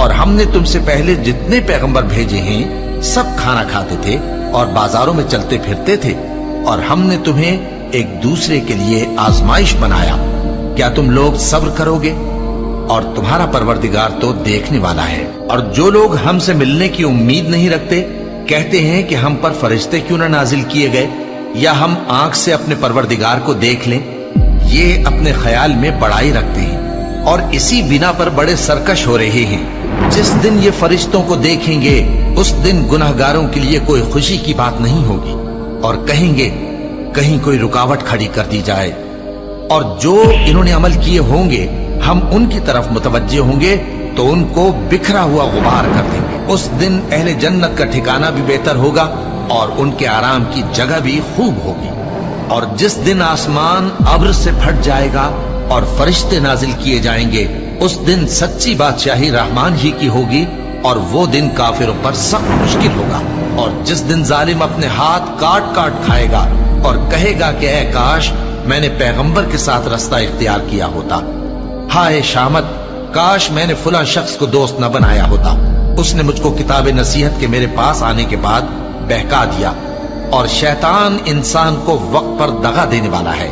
اور ہم نے تم سے پہلے جتنے پیغمبر بھیجے ہیں سب کھانا کھاتے تھے اور بازاروں میں چلتے پھرتے تھے، اور ہم نے تمہیں ایک دوسرے کے لیے آزمائش بنایا، کیا تم لوگ صبر کرو گے؟ اور تمہارا پروردگار تو دیکھنے والا ہے۔ اور جو لوگ ہم سے ملنے کی امید نہیں رکھتے کہتے ہیں کہ ہم پر فرشتے کیوں نہ نازل کیے گئے، یا ہم آنکھ سے اپنے پروردگار کو دیکھ لیں۔ یہ اپنے خیال میں بڑائی رکھتے ہیں اور اسی بنا پر بڑے سرکش ہو رہے ہیں۔ جس دن یہ فرشتوں کو دیکھیں گے اس دن گناہگاروں کے لیے کوئی خوشی کی بات نہیں ہوگی، اور کہیں گے کہیں کوئی رکاوٹ کھڑی کر دی جائے۔ اور جو انہوں نے عمل کیے ہوں گے ہم ان کی طرف متوجہ ہوں گے تو ان کو بکھرا ہوا غبار کر دیں گے۔ اس دن اہل جنت کا ٹھکانہ بھی بہتر ہوگا اور ان کے آرام کی جگہ بھی خوب ہوگی۔ اور جس دن آسمان ابر سے پھٹ جائے گا اور فرشتے نازل کیے جائیں گے اس دن سچی بادشاہی رحمان ہی کی ہوگی، اور وہ دن کافروں پر سخت مشکل ہوگا۔ اور جس دن ظالم اپنے ہاتھ کاٹ کاٹ کھائے گا اور کہے گا کہ اے کاش میں نے پیغمبر کے ساتھ رستہ اختیار کیا ہوتا، ہائے شامت کاش میں نے فلاں شخص کو دوست نہ بنایا ہوتا، اس نے مجھ کو کتاب نصیحت کے میرے پاس آنے کے بعد بہکا دیا۔ اور شیطان انسان کو وقت پر دغا دینے والا ہے،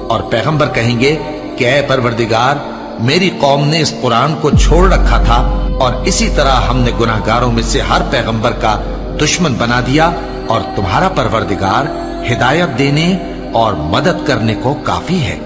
اور پیغمبر کہیں گے کہ اے پروردگار میری قوم نے اس قرآن کو چھوڑ رکھا تھا، اور اسی طرح ہم نے گناہگاروں میں سے ہر پیغمبر کا دشمن بنا دیا، اور تمہارا پروردگار ہدایت دینے اور مدد کرنے کو کافی ہے۔